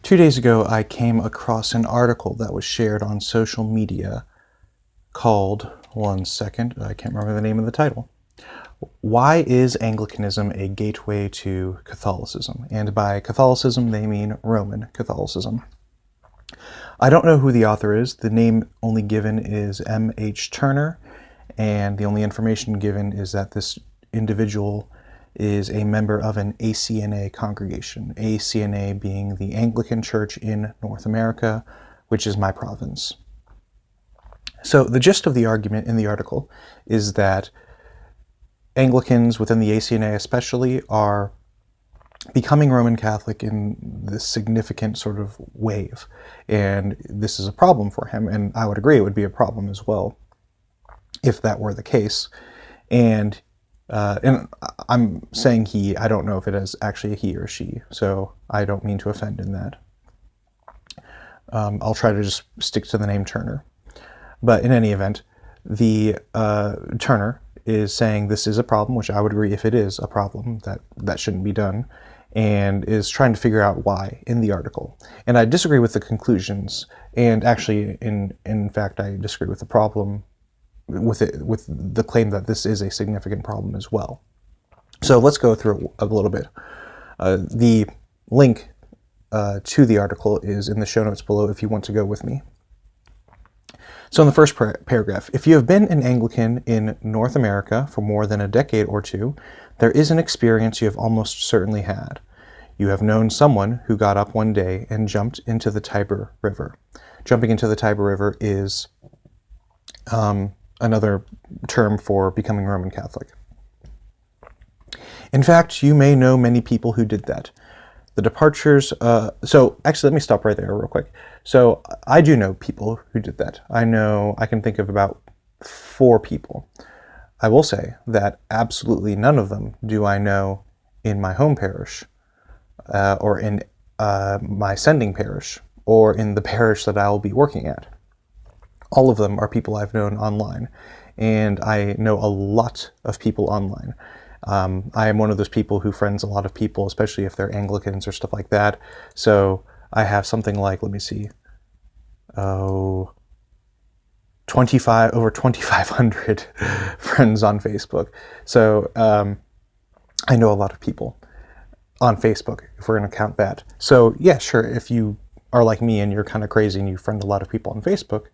2 days ago, I came across an article that was shared on social media called, one second, I can't remember the name of the title. Why is Anglicanism a gateway to Catholicism? And by Catholicism, they mean Roman Catholicism. I don't know who the author is. The name only given is M.H. Turner, and the only information given is that this individual is a member of an ACNA congregation, ACNA being the Anglican Church in North America, which is my province. So the gist of the argument in the article is that Anglicans within the ACNA especially are becoming Roman Catholic in this significant sort of wave, and this is a problem for him, and I would agree it would be a problem as well if that were the case. And I'm saying he, I don't know if it is actually a he or she, so I don't mean to offend in that. I'll try to just stick to the name Turner. But in any event, the Turner is saying this is a problem, which I would agree if it is a problem, that shouldn't be done, and is trying to figure out why in the article. And I disagree with the conclusions, and actually, in fact, I disagree with the problem, with the claim that this is a significant problem as well. So let's go through it a little bit. The link to the article is in the show notes below if you want to go with me. So in the first paragraph, if you have been an Anglican in North America for more than a decade or two, there is an experience you have almost certainly had. You have known someone who got up one day and jumped into the Tiber River. Jumping into the Tiber River is another term for becoming Roman Catholic. In fact, you may know many people who did that. The departures, so actually let me stop right there real quick. So I do know people who did that. I can think of about 4 people. I will say that absolutely none of them do I know in my home parish, or in my sending parish, or in the parish that I will be working at. All of them are people I've known online, and I know a lot of people online. I am one of those people who friends a lot of people, especially if they're Anglicans or stuff like that. So I have something like, let me see, over 2,500 friends on Facebook. So I know a lot of people on Facebook, if we're going to count that. So yeah, sure, if you are like me and you're kind of crazy and you friend a lot of people on Facebook,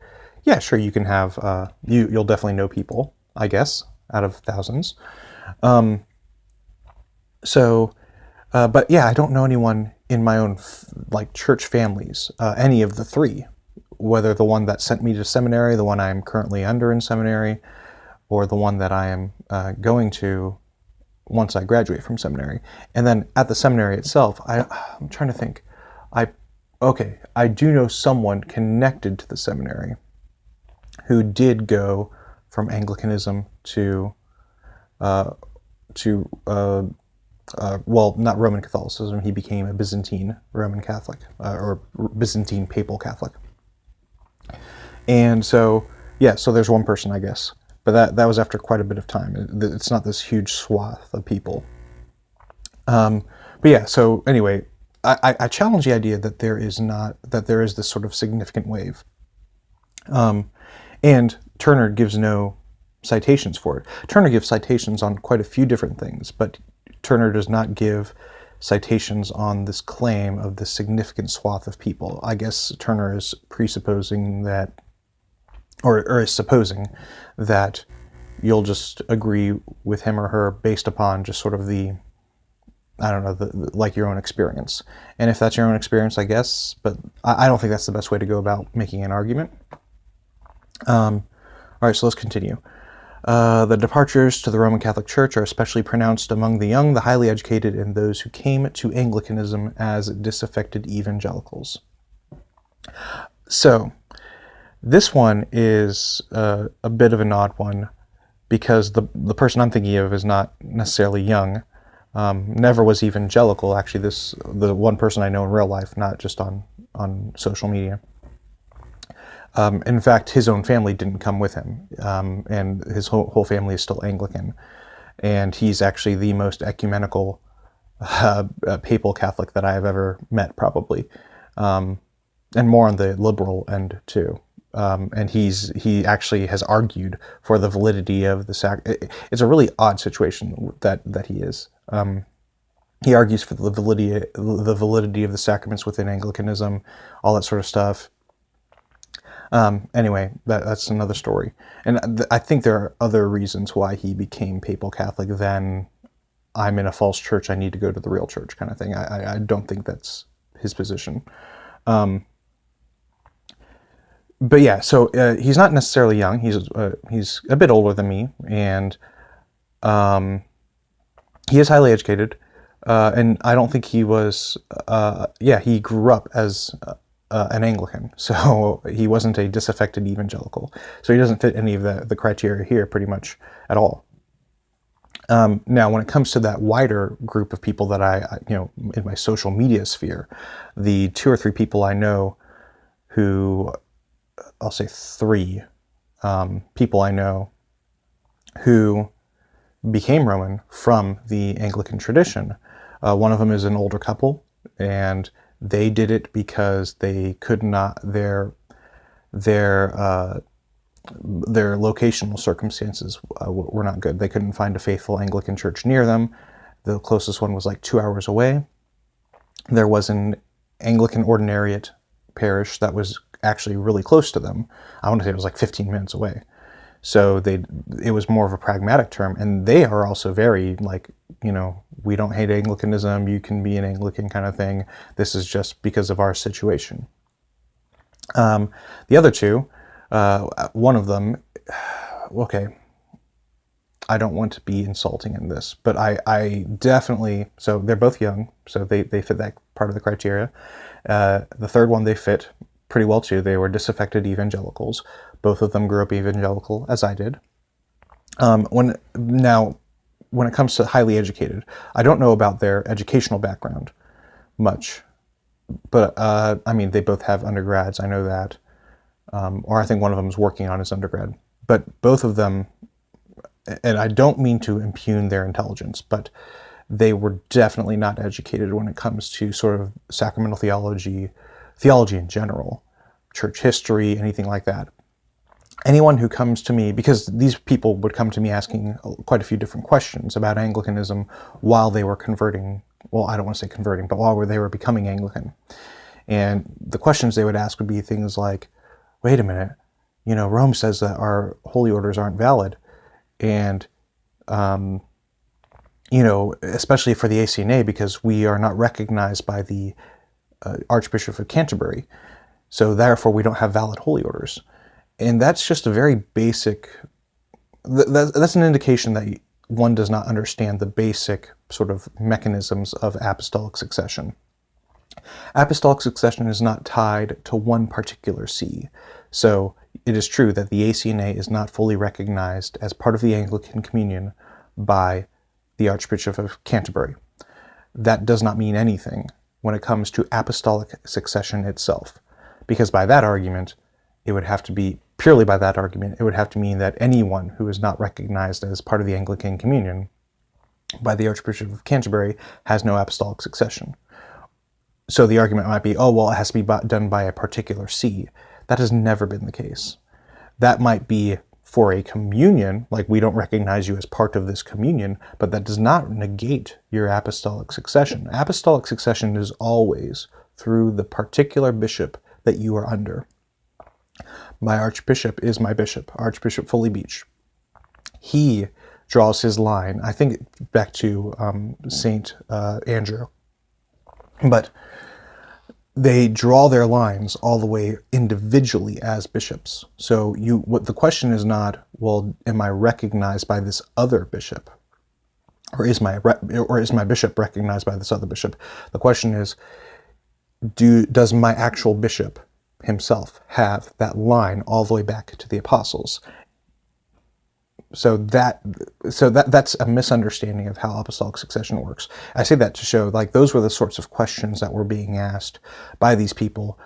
yeah, sure, you can have, you'll definitely know people, I guess, out of thousands. But yeah, I don't know anyone in my own church families, any of the 3, whether the one that sent me to seminary, the one I'm currently under in seminary, or the one that I am going to once I graduate from seminary. And then at the seminary itself, I'm trying to think. I do know someone connected to the seminary who did go from Anglicanism to well, not Roman Catholicism. He became a Byzantine Roman Catholic, or Byzantine Papal Catholic. And so, yeah, so there's one person, I guess. But that was after quite a bit of time. It's not this huge swath of people. But yeah, so anyway, I challenge the idea that there is this sort of significant wave. And Turner gives no citations for it. Turner gives citations on quite a few different things, but Turner does not give citations on this claim of the significant swath of people. I guess Turner is presupposing that, or is supposing that you'll just agree with him or her based upon just sort of the, I don't know, like your own experience. And if that's your own experience, I guess, but I don't think that's the best way to go about making an argument. All right, so let's continue. The departures to the Roman Catholic Church are especially pronounced among the young, the highly educated, and those who came to Anglicanism as disaffected evangelicals. So, this one is a bit of an odd one, because the person I'm thinking of is not necessarily young, never was evangelical. Actually, the one person I know in real life, not just on social media. In fact, his own family didn't come with him, and his whole family is still Anglican, and he's actually the most ecumenical papal Catholic that I have ever met, probably. and more on the liberal end too. And he actually has argued for the validity of the It's a really odd situation that he is. He argues for the validity of the sacraments within Anglicanism, all that sort of stuff. Anyway, that's another story. And I think there are other reasons why he became papal Catholic than I'm in a false church, I need to go to the real church kind of thing. I don't think that's his position. But yeah, so he's not necessarily young. He's a bit older than me, and he is highly educated. And I don't think he was. He grew up as an Anglican, so he wasn't a disaffected evangelical. So he doesn't fit any of the criteria here, pretty much at all. Now, when it comes to that wider group of people that I in my social media sphere, the 2 or 3 people I know who, I'll say 3 people I know who became Roman from the Anglican tradition. One of them is an older couple, and they did it because they could not, their locational circumstances were not good. They couldn't find a faithful Anglican church near them. The closest one was like 2 hours away. There was an Anglican ordinariate parish that was actually really close to them. I want to say it was like 15 minutes away. So it was more of a pragmatic term, and they are also very like, we don't hate Anglicanism, you can be an Anglican kind of thing. This is just because of our situation. The other 2, one of them, okay, I don't want to be insulting in this, but I definitely, so they're both young, so they fit that part of the criteria. The third one, they fit pretty well too. They were disaffected evangelicals. Both of them grew up evangelical, as I did. When it comes to highly educated, I don't know about their educational background much, but they both have undergrads, I know that. Or I think one of them is working on his undergrad. But both of them, and I don't mean to impugn their intelligence, but they were definitely not educated when it comes to sort of sacramental theology in general, church history, anything like that. Anyone who comes to me, because these people would come to me asking quite a few different questions about Anglicanism while they were converting, well, I don't want to say converting, but while they were becoming Anglican. And the questions they would ask would be things like, wait a minute, Rome says that our holy orders aren't valid. And, especially for the ACNA, because we are not recognized by the Archbishop of Canterbury. So therefore, we don't have valid holy orders. And that's just a very basic, that's an indication that one does not understand the basic sort of mechanisms of apostolic succession. Apostolic succession is not tied to one particular see. So it is true that the ACNA is not fully recognized as part of the Anglican Communion by the Archbishop of Canterbury. That does not mean anything when it comes to apostolic succession itself, because by that argument, it would have to be, purely by that argument, it would have to mean that anyone who is not recognized as part of the Anglican Communion by the Archbishop of Canterbury has no apostolic succession. So the argument might be, oh, well, it has to be done by a particular see. That has never been the case. That might be for a communion, like we don't recognize you as part of this communion, but that does not negate your apostolic succession. Apostolic succession is always through the particular bishop that you are under. My archbishop is my bishop, Archbishop Foley Beach. He draws his line, I think back to St. Andrew, but they draw their lines all the way individually as bishops. So what the question is not, well, am I recognized by this other bishop? Or is my bishop recognized by this other bishop? The question is, does my actual bishop himself have that line all the way back to the apostles? So that's a misunderstanding of how apostolic succession works. I say that to show, like, those were the sorts of questions that were being asked by these people,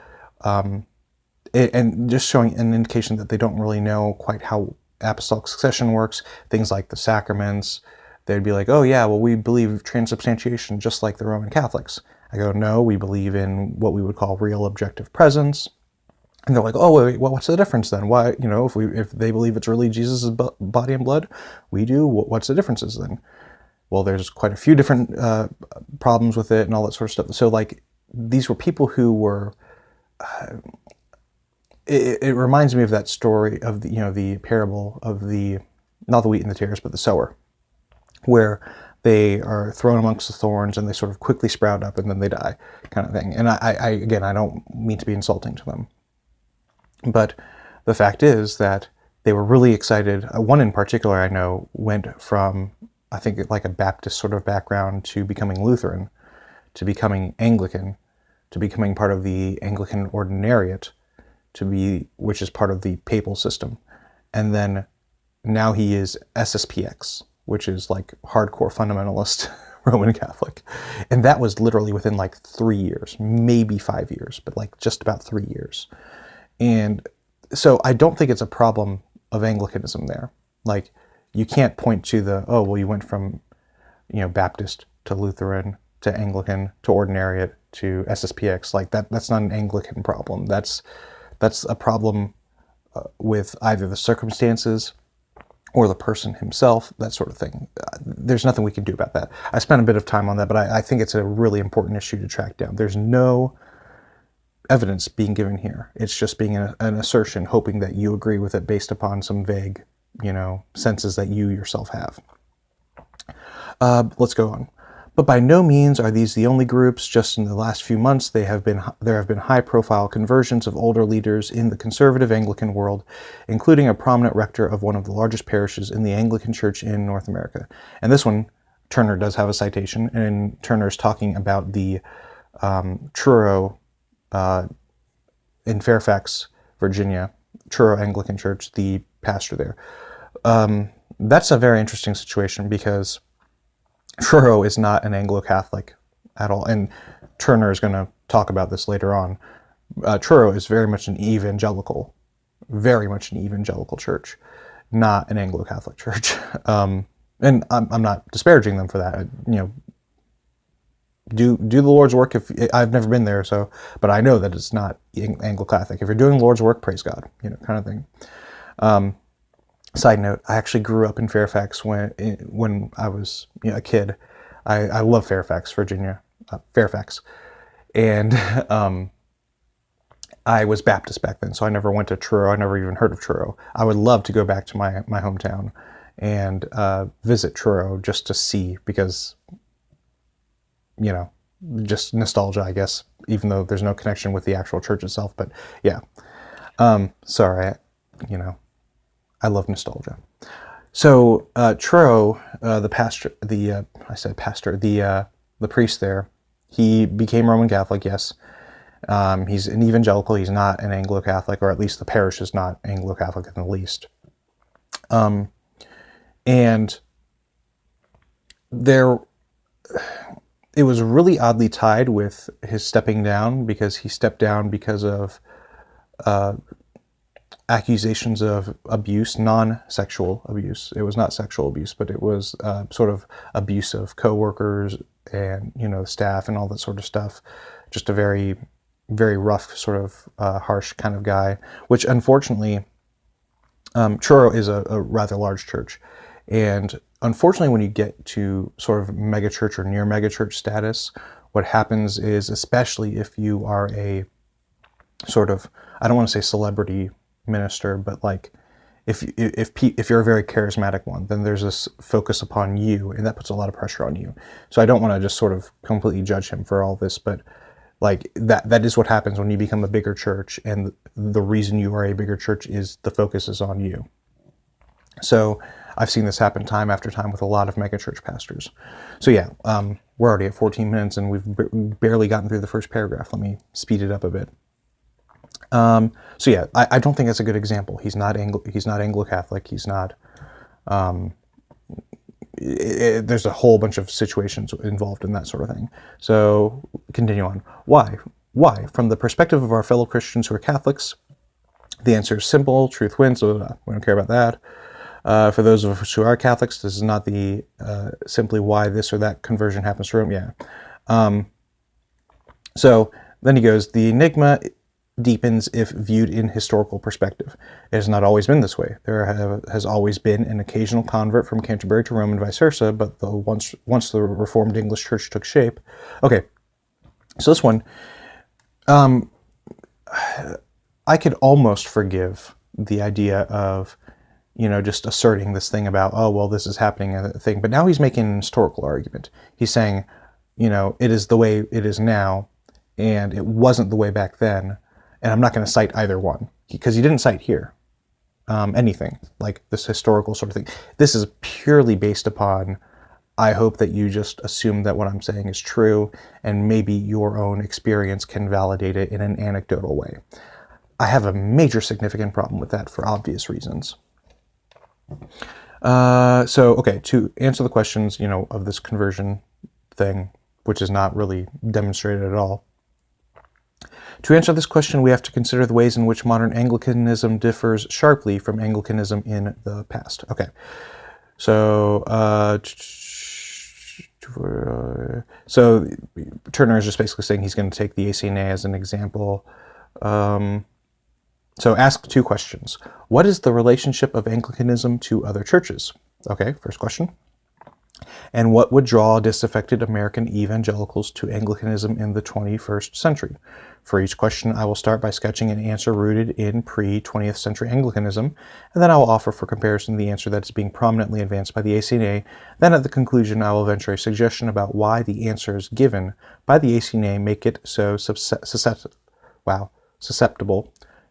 and just showing an indication that they don't really know quite how apostolic succession works. Things like the sacraments, they'd be like, oh yeah, well, we believe transubstantiation just like the Roman Catholics. I go, no, we believe in what we would call real objective presence. And they're like, oh, wait, well, what's the difference then? Why, if they believe it's really Jesus' body and blood, we do, what's the differences then? Well, there's quite a few different problems with it and all that sort of stuff. So, like, these were people who were, it reminds me of that story of the parable of not the wheat and the tares, but the sower, where they are thrown amongst the thorns and they sort of quickly sprout up and then they die, kind of thing. And again, I don't mean to be insulting to them, but the fact is that they were really excited. One in particular I know went from, I think, like a Baptist sort of background to becoming Lutheran, to becoming Anglican, to becoming part of the Anglican ordinariate, which is part of the papal system. And then now he is SSPX, which is like hardcore fundamentalist Roman Catholic. And that was literally within like 3 years, maybe 5 years, but like just about 3 years. And so I don't think it's a problem of Anglicanism there. Like, you can't point to you went from, Baptist to Lutheran to Anglican to ordinariate to SSPX. Like that's not an Anglican problem. That's a problem with either the circumstances or the person himself, that sort of thing. There's nothing we can do about that. I spent a bit of time on that, but I think it's a really important issue to track down. There's no evidence being given here. It's just being an assertion, hoping that you agree with it based upon some vague, senses that you yourself have. Let's go on. But by no means are these the only groups. Just in the last few months, there have been high-profile conversions of older leaders in the conservative Anglican world, including a prominent rector of one of the largest parishes in the Anglican Church in North America. And this one, Turner does have a citation, and Turner's talking about the Truro in Fairfax, Virginia, Truro Anglican Church, the pastor there. That's a very interesting situation because Truro is not an Anglo-Catholic at all, and Turner is going to talk about this later on. Truro is very much an evangelical church, not an Anglo-Catholic church. And I'm not disparaging them for that. Do the Lord's work. If I've never been there, but I know that it's not Anglo-Catholic. If you're doing the Lord's work, praise God, kind of thing. Side note: I actually grew up in Fairfax when I was a kid. I love Fairfax, Virginia, Fairfax, and I was Baptist back then, so I never went to Truro. I never even heard of Truro. I would love to go back to my hometown and visit Truro just to see, because just nostalgia, I guess, even though there's no connection with the actual church itself. But yeah, sorry, I love nostalgia. So Truro, the priest there, he became Roman Catholic, yes. He's an evangelical. He's not an Anglo-Catholic, or at least the parish is not Anglo-Catholic in the least. And it was really oddly tied with his stepping down, because he stepped down because of accusations of abuse, non-sexual abuse. It was not sexual abuse, but it was sort of abuse of co-workers and, staff and all that sort of stuff. Just a very, very rough, sort of harsh kind of guy, which unfortunately, Truro is a rather large church. And unfortunately, when you get to sort of megachurch or near megachurch status, what happens is, especially if you are a sort of, I don't want to say celebrity minister, but like if you're a very charismatic one, then there's this focus upon you, and that puts a lot of pressure on you. So I don't want to just sort of completely judge him for all this, but like that is what happens when you become a bigger church, and the reason you are a bigger church is the focus is on you. So I've seen this happen time after time with a lot of megachurch pastors. So yeah, we're already at 14 minutes and we've barely gotten through the first paragraph. Let me speed it up a bit. So yeah, I don't think that's a good example. He's not Anglo-Catholic. He's not. There's a whole bunch of situations involved in that sort of thing. So continue on. Why? From the perspective of our fellow Christians who are Catholics, the answer is simple. Truth wins. So we don't care about that. For those of us who are Catholics, this is not the simply why this or that conversion happens to Rome. Yeah. So then he goes, the enigma deepens if viewed in historical perspective. It has not always been this way. There has always been an occasional convert from Canterbury to Rome and vice versa, but once the Reformed English Church took shape. Okay, so this one, I could almost forgive the idea of, just asserting this thing about, oh, well, this is happening, a thing. But now he's making an historical argument. He's saying, it is the way it is now, and it wasn't the way back then. And I'm not going to cite either one, because he didn't cite here anything like this historical sort of thing. This is purely based upon, I hope that you just assume that what I'm saying is true, and maybe your own experience can validate it in an anecdotal way. I have a major significant problem with that for obvious reasons. Okay, to answer the questions, of this conversion thing, which is not really demonstrated at all. To answer this question, we have to consider the ways in which modern Anglicanism differs sharply from Anglicanism in the past. Okay, so Turner is just basically saying he's going to take the ACNA as an example. So ask two questions. What is the relationship of Anglicanism to other churches? Okay, first question. And what would draw disaffected American evangelicals to Anglicanism in the 21st century? For each question, I will start by sketching an answer rooted in pre-20th century Anglicanism, and then I will offer for comparison the answer that is being prominently advanced by the ACNA. Then at the conclusion, I will venture a suggestion about why the answers given by the ACNA make it so susceptible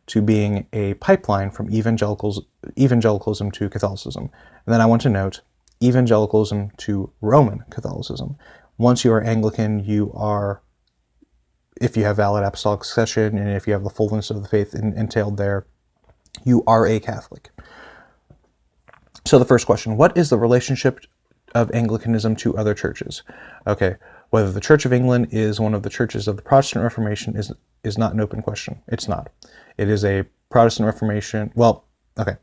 to being a pipeline from evangelicalism to Catholicism. And then I want to note, evangelicalism to Roman Catholicism. Once you are Anglican, you are, if you have valid apostolic succession and if you have the fullness of the faith entailed there, you are a Catholic. So the first question, what is the relationship of Anglicanism to other churches? Okay, whether the Church of England is one of the churches of the Protestant Reformation is not an open question. It's not. It is a Protestant Reformation. Well, okay.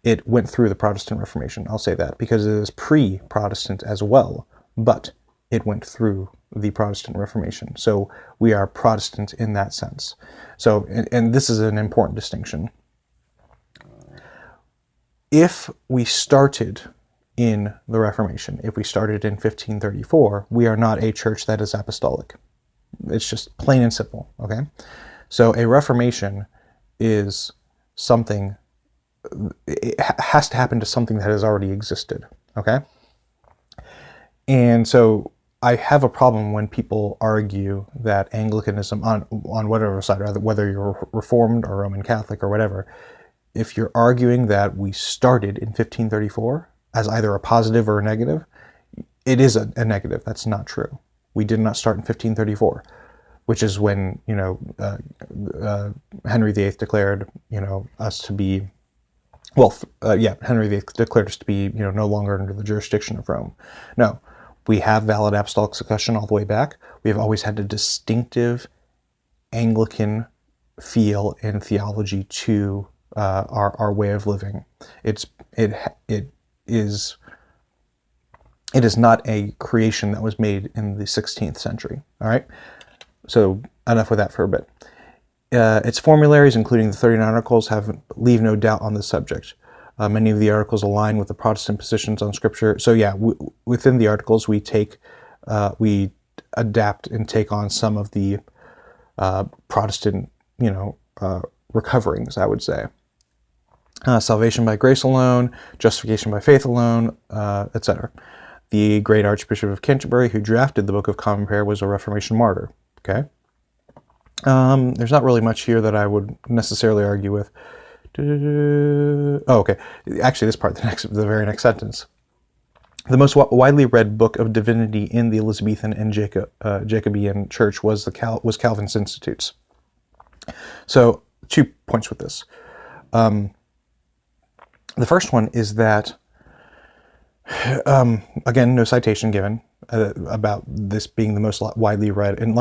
It went through the Protestant Reformation, I'll say that, because it is pre-Protestant as well, but it went through the Protestant Reformation. So we are Protestant in that sense. So, and this is an important distinction. If we started in the Reformation, if we started in 1534, we are not a church that is apostolic. It's just plain and simple, okay? So a Reformation is something, it has to happen to something that has already existed, okay? And so I have a problem when people argue that Anglicanism, on whatever side, whether you're Reformed or Roman Catholic or whatever, if you're arguing that we started in 1534 as either a positive or a negative, it is a negative. That's not true. We did not start in 1534. Which is when, Henry VIII declared, us to be, Henry VIII declared us to be, no longer under the jurisdiction of Rome. No, we have valid apostolic succession all the way back. We have always had a distinctive Anglican feel and theology to our way of living. It is not a creation that was made in the 16th century. All right. So enough with that for a bit. Its formularies, including the 39 articles, leave no doubt on this subject. Many of the articles align with the Protestant positions on Scripture. So yeah, within the articles, we adapt and take on some of the Protestant, recoverings, I would say. Salvation by grace alone, justification by faith alone, etc. The great Archbishop of Canterbury, who drafted the Book of Common Prayer, was a Reformation martyr. Okay. There's not really much here that I would necessarily argue with. Oh, okay. Actually, this part, the very next sentence. The most widely read book of divinity in the Elizabethan and Jacobean Church was Calvin's Institutes. So, 2 points with this. The first one is that, again, no citation given about this being the most widely read. And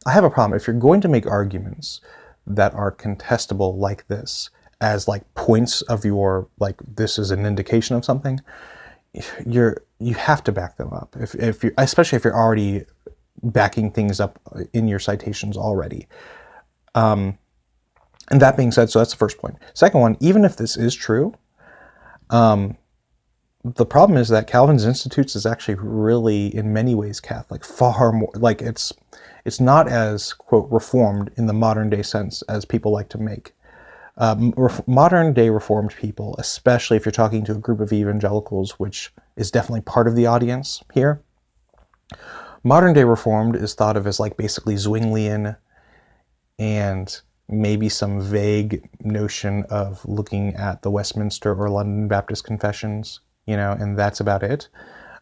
I have a problem. If you're going to make arguments that are contestable like this, as points of your, this is an indication of something, you have to back them up. Especially if you're already, backing things up in your citations already. And that being said, so that's the first point. Second one, even if this is true, the problem is that Calvin's Institutes is actually really, in many ways, Catholic. Far more, like it's not as, quote, reformed in the modern day sense as people like to make. Modern day reformed people, especially if you're talking to a group of evangelicals, which is definitely part of the audience here, modern day reformed is thought of as like basically Zwinglian and maybe some vague notion of looking at the Westminster or London Baptist confessions, you know, and that's about it.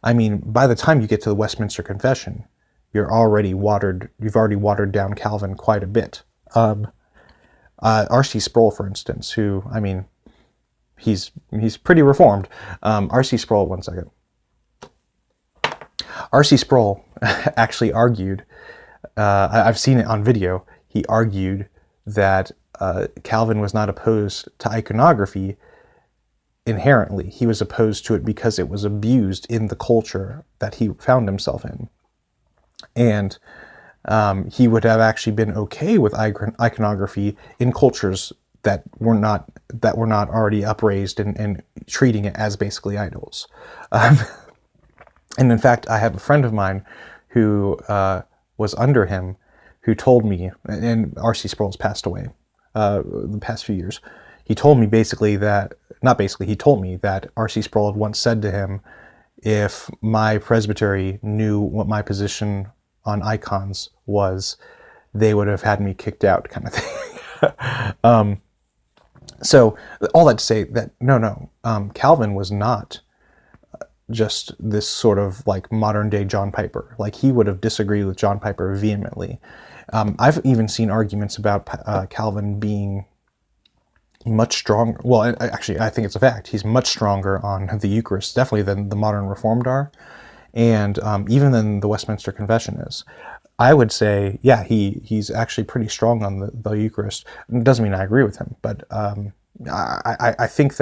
I mean, by the time you get to the Westminster Confession, you've already watered down Calvin quite a bit. R.C. Sproul, for instance, who, I mean, he's pretty reformed. R.C. Sproul, one second. R.C. Sproul actually argued, I've seen it on video, he argued that Calvin was not opposed to iconography inherently. He was opposed to it because it was abused in the culture that he found himself in. And he would have actually been okay with iconography in cultures that were not already upraised and treating it as basically idols. And in fact, I have a friend of mine who was under him, who told me, and R.C. Sproul's passed away the past few years. He told me he told me that R.C. Sproul had once said to him, if my presbytery knew what my position on icons was, they would have had me kicked out, kind of thing. So all that to say that Calvin was not just this sort of like modern day John Piper. Like, he would have disagreed with John Piper vehemently. I've even seen arguments about Calvin being much stronger. Well, actually, I think it's a fact. He's much stronger on the Eucharist, definitely, than the modern Reformed are, and even than the Westminster Confession is. I would say, yeah, he's actually pretty strong on the Eucharist. It doesn't mean I agree with him, but I think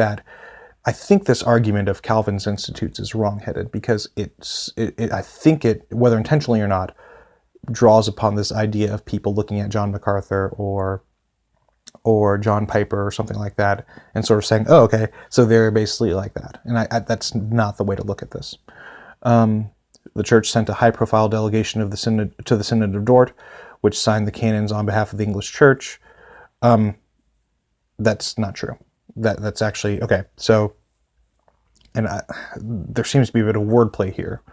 this argument of Calvin's Institutes is wrong-headed, because I think it, whether intentionally or not, draws upon this idea of people looking at John MacArthur or John Piper or something like that and sort of saying, oh, okay, so they're basically like that. And that's not the way to look at this. The church sent a high-profile delegation of the Synod to the Synod of Dort, which signed the canons on behalf of the English Church. That's not true. That's actually, okay, so, and there seems to be a bit of wordplay here.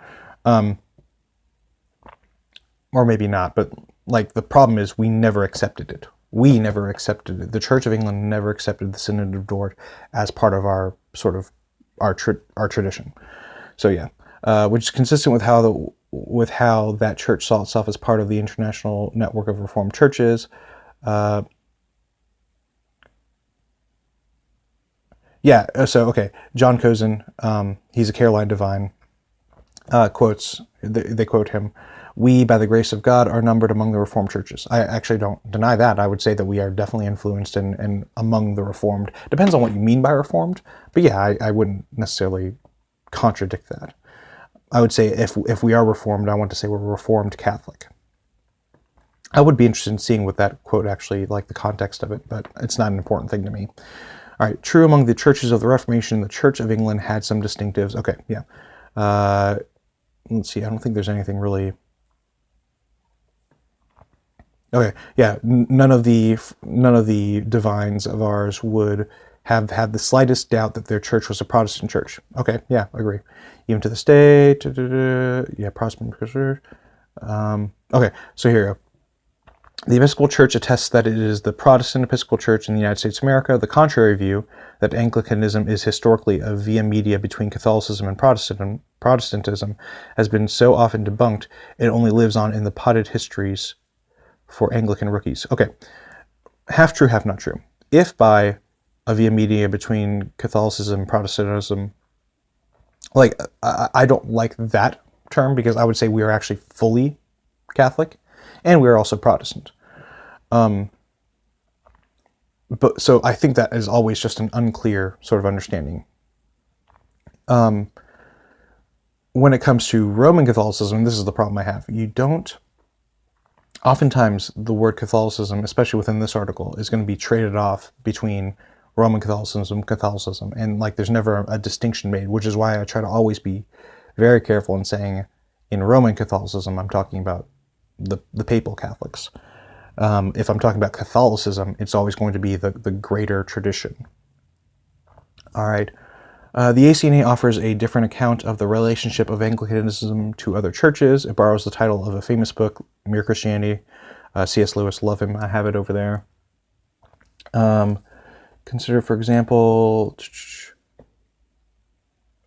Or maybe not, but like the problem is we never accepted it. We never accepted it. The Church of England never accepted the Synod of Dort as part of our sort of our tradition. So yeah, which is consistent with how that church saw itself as part of the international network of Reformed churches. Yeah. So okay, John Cozen, he's a Caroline divine. Quotes. They quote him. We, by the grace of God, are numbered among the Reformed churches. I actually don't deny that. I would say that we are definitely influenced and among the Reformed. Depends on what you mean by Reformed, but yeah, I wouldn't necessarily contradict that. I would say if we are Reformed, I want to say we're Reformed Catholic. I would be interested in seeing what that quote actually, like the context of it, but it's not an important thing to me. All right, true among the churches of the Reformation, the Church of England had some distinctives. Okay, yeah. Let's see, I don't think there's anything really... Okay, yeah, none of the divines of ours would have had the slightest doubt that their church was a Protestant church. Okay, yeah, I agree. Even to this day, yeah, Protestant church. Okay, so here we go. The Episcopal Church attests that it is the Protestant Episcopal Church in the United States of America. The contrary view, that Anglicanism is historically a via media between Catholicism and Protestantism, has been so often debunked, it only lives on in the potted histories for Anglican rookies. Okay, half true, half not true. If by a via media between Catholicism and Protestantism, like, I don't like that term, because I would say we are actually fully Catholic, and we are also Protestant. But so I think that is always just an unclear sort of understanding. When it comes to Roman Catholicism, this is the problem I have. You don't oftentimes the word Catholicism, especially within this article, is going to be traded off between Roman Catholicism, and like there's never a distinction made, which is why I try to always be very careful in saying in Roman Catholicism, I'm talking about the papal Catholics. If I'm talking about Catholicism, it's always going to be the greater tradition. All right. The ACNA offers a different account of the relationship of Anglicanism to other churches. It borrows the title of a famous book, Mere Christianity. C.S. Lewis, love him. I have it over there. Consider, for example,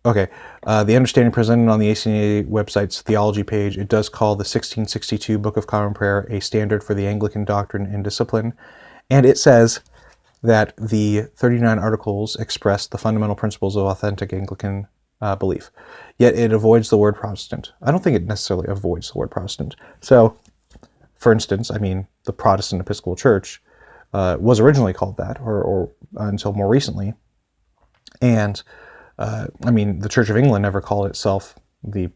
okay, the understanding presented on the ACNA website's theology page, it does call the 1662 Book of Common Prayer a standard for the Anglican doctrine and discipline, and it says that the 39 articles express the fundamental principles of authentic Anglican belief, yet it avoids the word Protestant. I don't think it necessarily avoids the word Protestant. So, for instance, I mean, the Protestant Episcopal Church was originally called that, or until more recently, and I mean, the Church of England never called itself the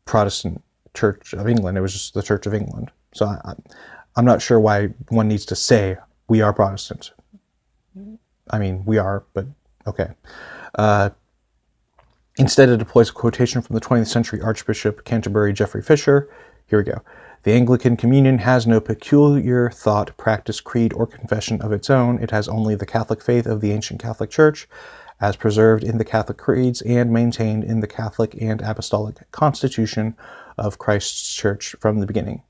Protestant Church of England. It was just the Church of England. So I'm not sure why one needs to say we are Protestant. I mean, we are, but okay. Instead, it deploys a quotation from the 20th century Archbishop Canterbury Geoffrey Fisher. Here we go. The Anglican Communion has no peculiar thought, practice, creed, or confession of its own. It has only the Catholic faith of the ancient Catholic Church, as preserved in the Catholic creeds and maintained in the Catholic and Apostolic Constitution of Christ's Church from the beginning.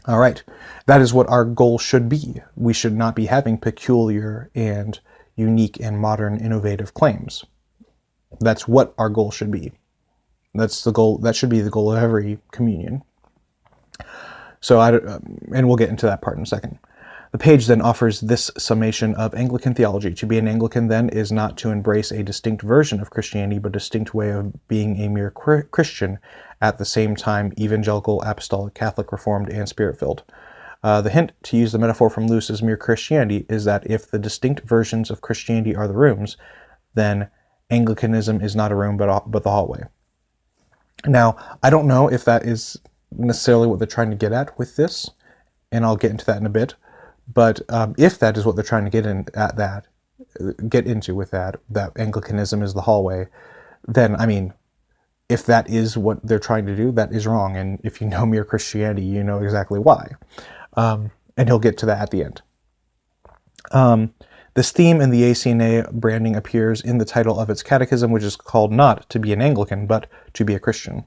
All right, that is what our goal should be. We should not be having peculiar and unique and modern innovative claims. That's what our goal should be. That's the goal. That should be the goal of every communion. So, and we'll get into that part in a second. The page then offers this summation of Anglican theology. To be an Anglican, then, is not to embrace a distinct version of Christianity, but a distinct way of being a mere Christian, at the same time evangelical, apostolic, Catholic, Reformed, and Spirit-filled. The hint, to use the metaphor from Lewis's Mere Christianity, is that if the distinct versions of Christianity are the rooms, then Anglicanism is not a room, but the hallway. Now, I don't know if that is necessarily what they're trying to get at with this, and I'll get into that in a bit. But if that is what they're trying to get into with that Anglicanism is the hallway, then, I mean, if that is what they're trying to do, that is wrong. And if you know Mere Christianity, you know exactly why. And he'll get to that at the end. This theme in the ACNA branding appears in the title of its catechism, which is called not to be an Anglican, but to be a Christian.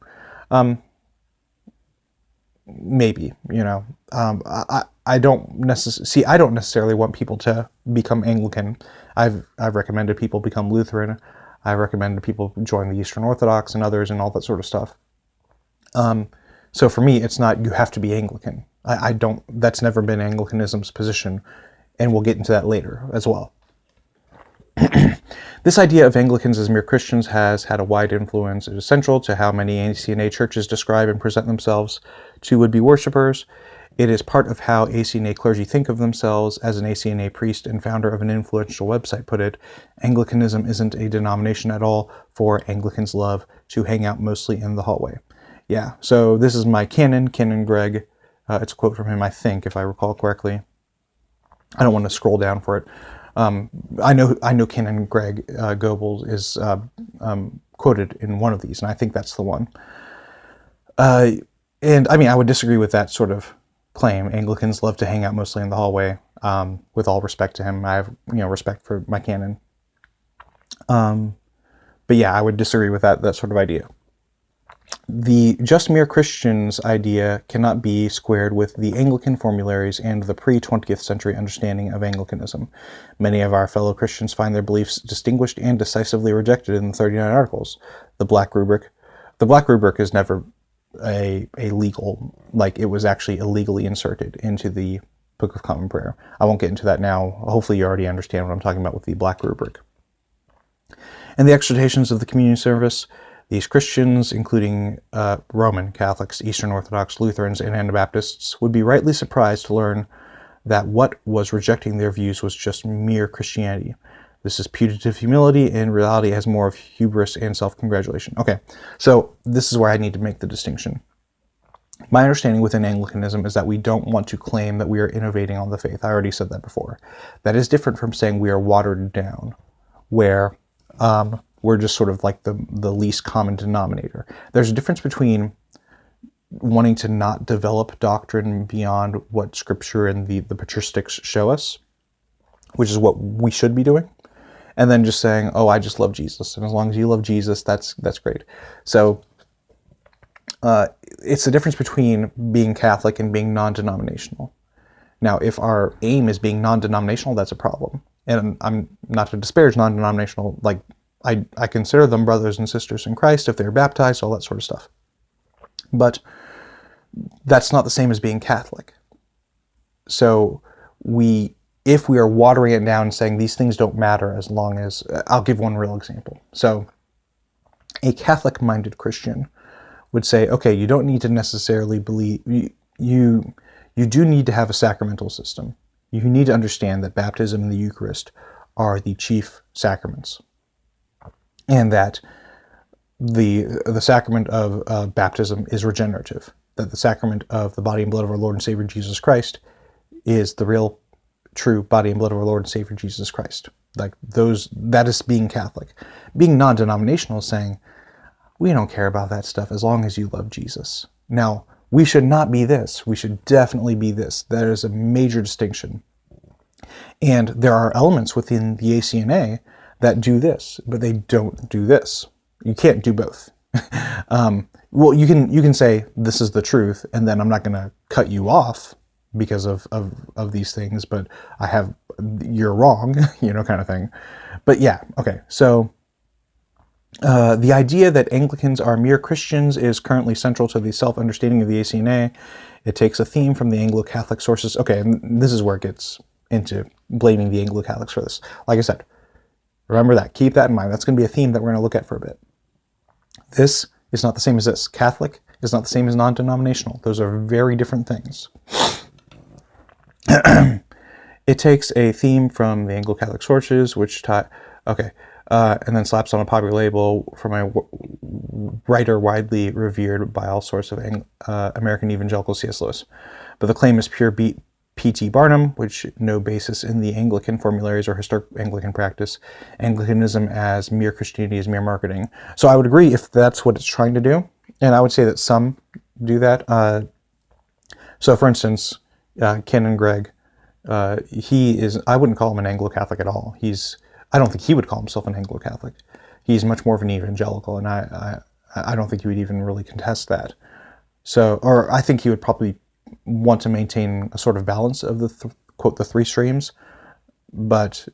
Maybe, you know, I don't necessarily want people to become Anglican. I've recommended people become Lutheran. I've recommended people join the Eastern Orthodox and others and all that sort of stuff. So for me, it's not you have to be Anglican. I don't. That's never been Anglicanism's position, and we'll get into that later as well. This idea of Anglicans as mere Christians has had a wide influence. It is central to how many ACNA churches describe and present themselves to would-be worshippers. It is part of how ACNA clergy think of themselves. As an ACNA priest and founder of an influential website put it, Anglicanism isn't a denomination at all, for Anglicans love to hang out mostly in the hallway. Yeah, so this is my Canon Greg. It's a quote from him, I think, if I recall correctly. I don't want to scroll down for it. I know Canon Greg Goebel is quoted in one of these, and I think that's the one. And I mean, I would disagree with that sort of claim. Anglicans love to hang out mostly in the hallway. With all respect to him, I have respect for my canon. But yeah, I would disagree with that sort of idea. The just mere Christians idea cannot be squared with the Anglican formularies and the pre-20th century understanding of Anglicanism. Many of our fellow Christians find their beliefs distinguished and decisively rejected in the 39 Articles. The Black Rubric is never a legal, like it was actually illegally inserted into the Book of Common Prayer. I won't get into that now. Hopefully you already understand what I'm talking about with the Black Rubric. And the exhortations of the communion service. These Christians, including Roman Catholics, Eastern Orthodox, Lutherans, and Anabaptists, would be rightly surprised to learn that what was rejecting their views was just mere Christianity. This is putative humility, and in reality has more of hubris and self-congratulation. Okay, so this is where I need to make the distinction. My understanding within Anglicanism is that we don't want to claim that we are innovating on the faith. I already said that before. That is different from saying we are watered down, where we're just sort of like the least common denominator. There's a difference between wanting to not develop doctrine beyond what Scripture and the patristics show us, which is what we should be doing, and then just saying, oh, I just love Jesus, and as long as you love Jesus, that's great. So it's the difference between being Catholic and being non-denominational. Now, if our aim is being non-denominational, that's a problem. And I'm not to disparage non-denominational, like I consider them brothers and sisters in Christ if they're baptized, all that sort of stuff. But that's not the same as being Catholic. So if we are watering it down and saying these things don't matter as long as, I'll give one real example. So a Catholic-minded Christian would say, okay, you don't need to necessarily believe, you do need to have a sacramental system. You need to understand that baptism and the Eucharist are the chief sacraments, and that the sacrament of baptism is regenerative, that the sacrament of the body and blood of our Lord and Savior Jesus Christ is the real, true body and blood of our Lord and Savior Jesus Christ. Like that is being Catholic. Being non-denominational is saying, we don't care about that stuff as long as you love Jesus. Now, we should not be this. We should definitely be this. There is a major distinction. And there are elements within the ACNA that do this, but they don't do this. You can't do both. Well, you can say this is the truth, and then I'm not going to cut you off because of these things, but you're wrong, kind of thing. But yeah, okay, so the idea that Anglicans are mere Christians is currently central to the self-understanding of the ACNA. It takes a theme from the Anglo-Catholic sources. Okay, and this is where it gets into blaming the Anglo-Catholics for this. Like I said, remember that. Keep that in mind. That's going to be a theme that we're going to look at for a bit. This is not the same as this. Catholic is not the same as non-denominational. Those are very different things. It takes a theme from the Anglo-Catholic sources, which and then slaps on a popular label from a writer widely revered by all sorts of American evangelical C.S. Lewis. But the claim is pure P.T. Barnum, which no basis in the Anglican formularies or historic Anglican practice. Anglicanism as mere Christianity is mere marketing. So I would agree if that's what it's trying to do, and I would say that some do that. So for instance, Canon Greg, I wouldn't call him an Anglo-Catholic at all. I don't think he would call himself an Anglo-Catholic. He's much more of an evangelical, and I don't think he would even really contest that. So, or I think he would probably want to maintain a sort of balance of quote, the three streams, but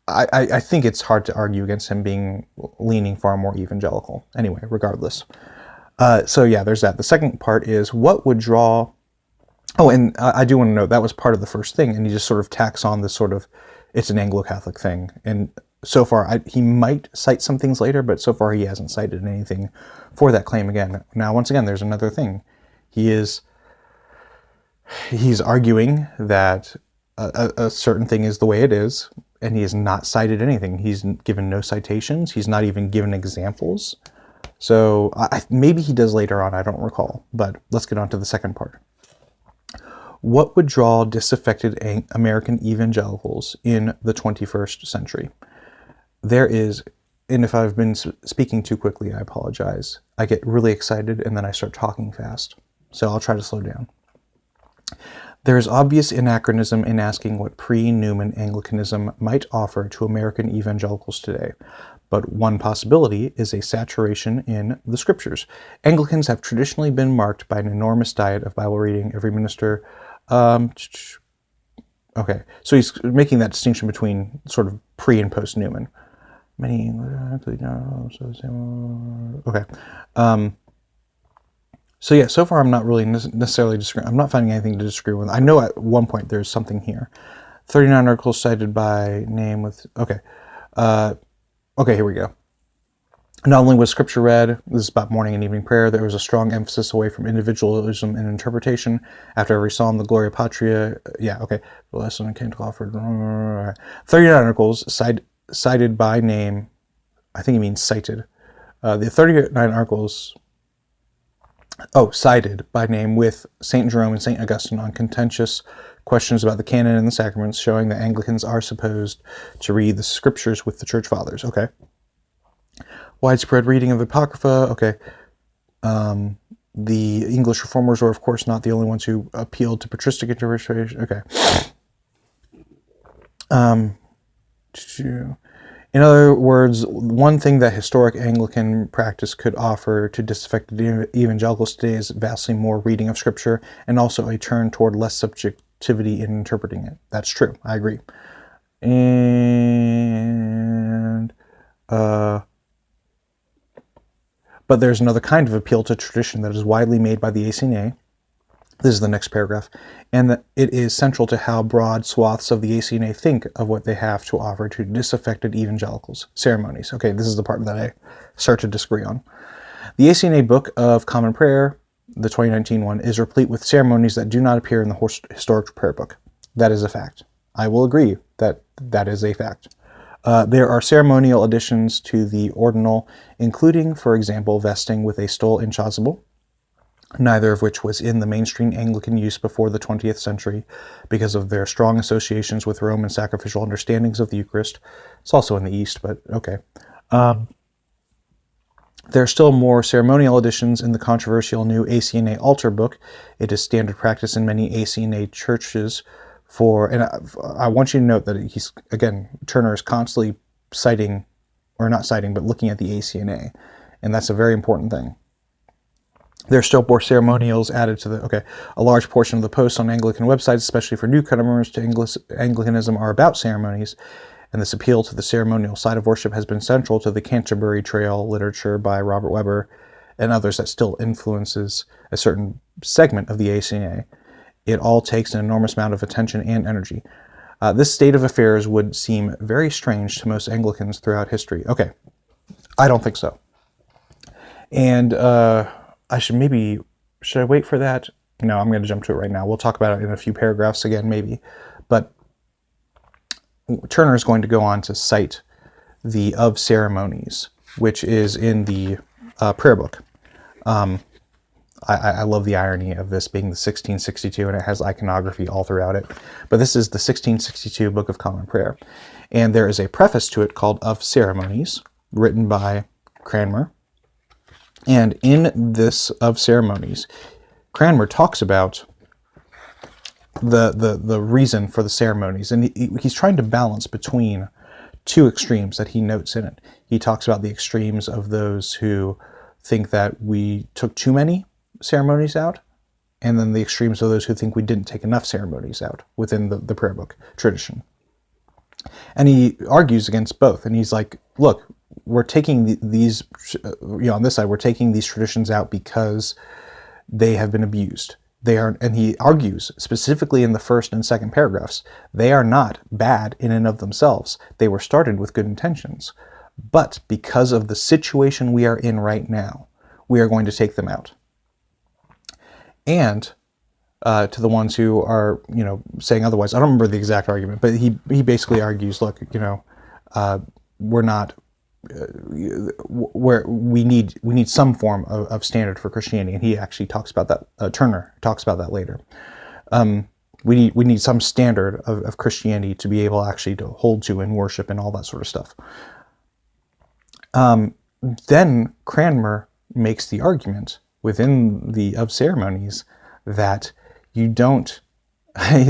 I think it's hard to argue against him leaning far more evangelical. Anyway, regardless. So yeah, there's that. The second part is what would draw... Oh, and I do want to note that was part of the first thing, and he just sort of tacks on this sort of, it's an Anglo-Catholic thing. And so far, he might cite some things later, but so far he hasn't cited anything for that claim again. Now, once again, there's another thing. He's arguing that a certain thing is the way it is, and he has not cited anything. He's given no citations. He's not even given examples. So maybe he does later on, I don't recall. But let's get on to the second part. What would draw disaffected American evangelicals in the 21st century? There is, and if I've been speaking too quickly, I apologize. I get really excited and then I start talking fast. So I'll try to slow down. There is obvious anachronism in asking what pre-Newman Anglicanism might offer to American evangelicals today. But one possibility is a saturation in the scriptures. Anglicans have traditionally been marked by an enormous diet of Bible reading. Every minister... okay, so he's making that distinction between sort of pre and post Newman. Many, okay. So yeah, so far I'm not really necessarily disagreeing. I'm not finding anything to disagree with. I know at one point there's something here. 39 articles cited by name with, okay. Okay, here we go. Not only was scripture read, this is about morning and evening prayer, there was a strong emphasis away from individualism and interpretation. After every psalm, the Gloria Patria, yeah, okay. The lesson came to offer 39 articles cited by name, I think he means cited. The 39 articles cited by name with St. Jerome and St. Augustine on contentious questions about the canon and the sacraments, showing that Anglicans are supposed to read the scriptures with the church fathers. Okay. Widespread reading of the Apocrypha. Okay. The English reformers were, of course, not the only ones who appealed to patristic interpretation. Okay. In other words, one thing that historic Anglican practice could offer to disaffected evangelicals today is vastly more reading of Scripture and also a turn toward less subjectivity in interpreting it. That's true. I agree. And but there's another kind of appeal to tradition that is widely made by the ACNA. This is the next paragraph. And that it is central to how broad swaths of the ACNA think of what they have to offer to disaffected evangelicals. Ceremonies. Okay, this is the part that I start to disagree on. The ACNA Book of Common Prayer, the 2019 one, is replete with ceremonies that do not appear in the historic prayer book. That is a fact. I will agree that that is a fact. There are ceremonial additions to the ordinal, including, for example, vesting with a stole in chasuble, neither of which was in the mainstream Anglican use before the 20th century because of their strong associations with Roman sacrificial understandings of the Eucharist. It's also in the East, but okay. There are still more ceremonial additions in the controversial new ACNA altar book. It is standard practice in many ACNA churches and I want you to note that Turner is constantly citing, or not citing, but looking at the ACNA, and that's a very important thing. There's still more ceremonials added to a large portion of the posts on Anglican websites, especially for newcomers to Anglicanism, are about ceremonies, and this appeal to the ceremonial side of worship has been central to the Canterbury Trail literature by Robert Webber and others that still influences a certain segment of the ACNA. It all takes an enormous amount of attention and energy. This state of affairs would seem very strange to most Anglicans throughout history. Okay, I don't think so. And should I wait for that? No, I'm going to jump to it right now. We'll talk about it in a few paragraphs again, maybe. But Turner is going to go on to cite the Of Ceremonies, which is in the prayer book. I love the irony of this being the 1662, and it has iconography all throughout it. But this is the 1662 Book of Common Prayer. And there is a preface to it called Of Ceremonies, written by Cranmer. And in this Of Ceremonies, Cranmer talks about the reason for the ceremonies. And he's trying to balance between two extremes that he notes in it. He talks about the extremes of those who think that we took too many ceremonies out, and then the extremes of those who think we didn't take enough ceremonies out within the prayer book tradition. And he argues against both, and he's like, look, we're taking these, on this side, we're taking these traditions out because they have been abused. And he argues specifically in the first and second paragraphs, they are not bad in and of themselves. They were started with good intentions. But because of the situation we are in right now, we are going to take them out. And to the ones who are, saying otherwise, I don't remember the exact argument, but he basically argues, look, we're not, we need some form of standard for Christianity, and he actually talks about that. Turner talks about that later. We need some standard of Christianity to be able actually to hold to and worship and all that sort of stuff. Then Cranmer makes the argument within the Of Ceremonies that you don't,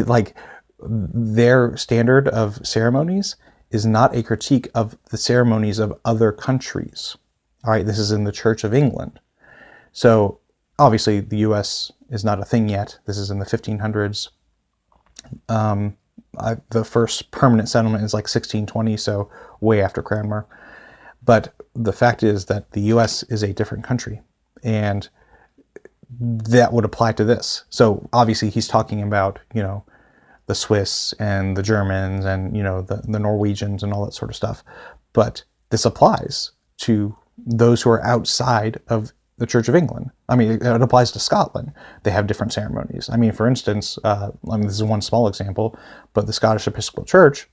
like, their standard of ceremonies is not a critique of the ceremonies of other countries. All right, this is in the Church of England. So obviously the US is not a thing yet. This is in the 1500s. The first permanent settlement is like 1620, so way after Cranmer. But the fact is that the US is a different country, and that would apply to this. So obviously he's talking about, the Swiss and the Germans and, the Norwegians and all that sort of stuff. But this applies to those who are outside of the Church of England. I mean, it applies to Scotland. They have different ceremonies. I mean, for instance, this is one small example, but the Scottish Episcopal Church,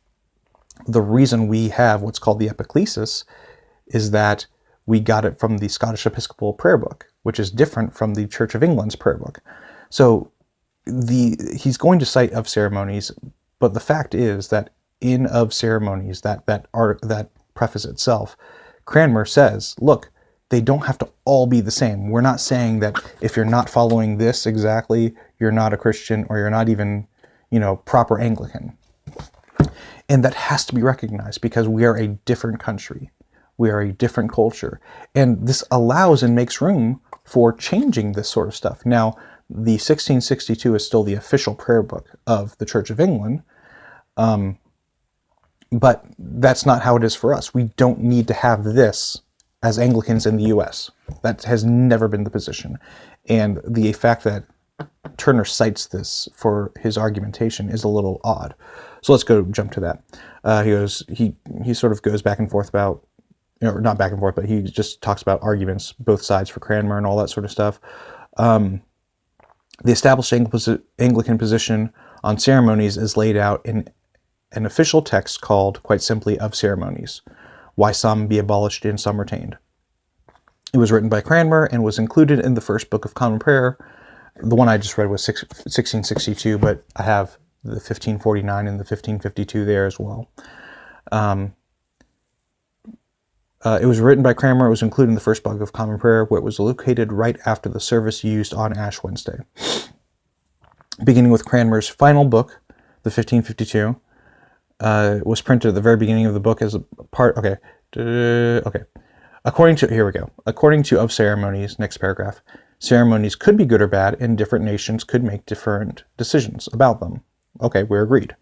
the reason we have what's called the epiclesis is that we got it from the Scottish Episcopal Prayer Book, which is different from the Church of England's prayer book. So he's going to cite of ceremonies, but the fact is that in of ceremonies, that preface itself, Cranmer says, look, they don't have to all be the same. We're not saying that if you're not following this exactly, you're not a Christian, or you're not even, proper Anglican. And that has to be recognized, because we are a different country. We are a different culture. And this allows and makes room for changing this sort of stuff. Now, the 1662 is still the official prayer book of the Church of England, but that's not how it is for us. We don't need to have this as Anglicans in the U.S. That has never been the position. And the fact that Turner cites this for his argumentation is a little odd. So let's jump to that. He sort of goes back and forth about, or not back and forth, but he just talks about arguments, both sides for Cranmer and all that sort of stuff. The established Anglican position on ceremonies is laid out in an official text called, quite simply, Of Ceremonies, Why Some Be Abolished and Some Retained. It was written by Cranmer and was included in the First Book of Common Prayer. The one I just read was 1662, but I have the 1549 and the 1552 there as well. It was written by Cranmer. It was included in the First Book of Common Prayer, where it was located right after the service used on Ash Wednesday. Beginning with Cranmer's final book, the 1552, was printed at the very beginning of the book as a part. Okay. According to Of Ceremonies, next paragraph, ceremonies could be good or bad, and different nations could make different decisions about them. Okay, we're agreed.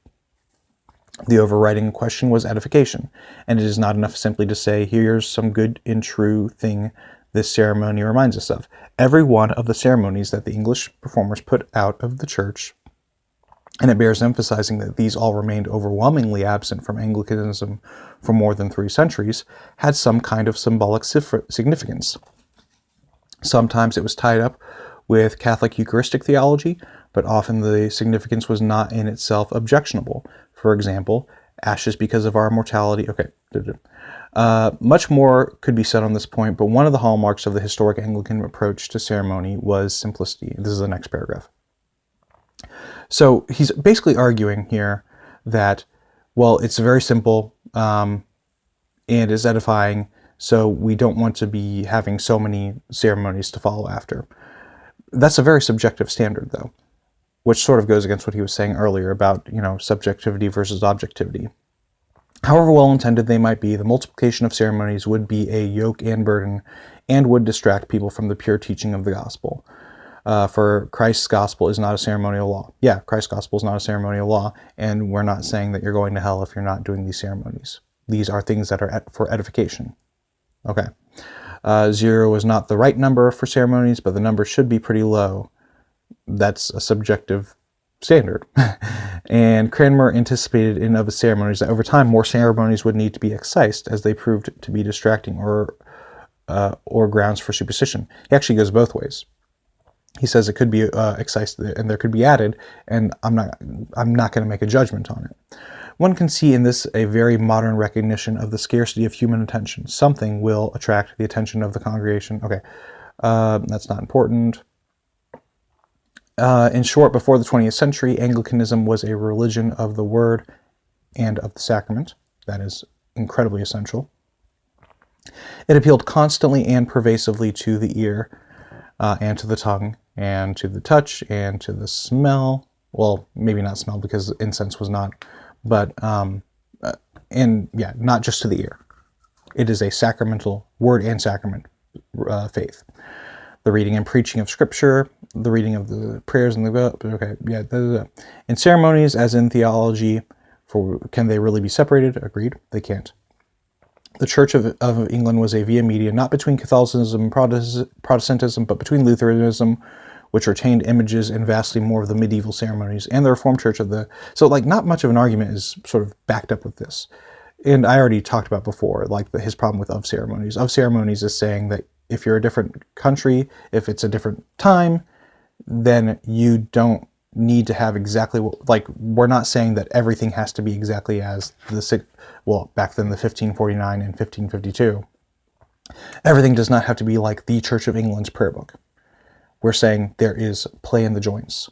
The overriding question was edification, and it is not enough simply to say, here's some good and true thing this ceremony reminds us of. Every one of the ceremonies that the English performers put out of the church, and it bears emphasizing that these all remained overwhelmingly absent from Anglicanism for more than 3 centuries, had some kind of symbolic significance. Sometimes it was tied up with Catholic Eucharistic theology, but often the significance was not in itself objectionable. For example, ashes because of our mortality. Okay. Much more could be said on this point, but one of the hallmarks of the historic Anglican approach to ceremony was simplicity. This is the next paragraph. So he's basically arguing here that, well, it's very simple and is edifying, so we don't want to be having so many ceremonies to follow after. That's a very subjective standard, though, which sort of goes against what he was saying earlier about, subjectivity versus objectivity. However well-intended they might be, the multiplication of ceremonies would be a yoke and burden, and would distract people from the pure teaching of the gospel. For Christ's gospel is not a ceremonial law. Yeah, Christ's gospel is not a ceremonial law, and we're not saying that you're going to hell if you're not doing these ceremonies. These are things that are for edification. Okay. 0 is not the right number for ceremonies, but the number should be pretty low. That's a subjective standard. And Cranmer anticipated in of his ceremonies that over time more ceremonies would need to be excised, as they proved to be distracting or grounds for superstition. He actually goes both ways. He says it could be excised and there could be added, and I'm not going to make a judgment on it. One can see in this a very modern recognition of the scarcity of human attention. Something will attract the attention of the congregation. Okay, that's not important. In short, before the 20th century, Anglicanism was a religion of the word and of the sacrament. That is incredibly essential. It appealed constantly and pervasively to the ear, and to the tongue, and to the touch, and to the smell. Well, maybe not smell, because incense was not, but, not just to the ear. It is a sacramental word and sacrament faith. The reading and preaching of Scripture, the reading of the prayers and in ceremonies, as in theology, can they really be separated? Agreed, they can't. The Church of England was a via media, not between Catholicism and Protestantism, but between Lutheranism, which retained images and vastly more of the medieval ceremonies, and the Reformed Church of the... So, not much of an argument is sort of backed up with this. And I already talked about before, his problem with of ceremonies. Of ceremonies is saying that if you're a different country, if it's a different time, then you don't need to have exactly what, we're not saying that everything has to be exactly as back then the 1549 and 1552. Everything does not have to be like the Church of England's prayer book. We're saying there is play in the joints.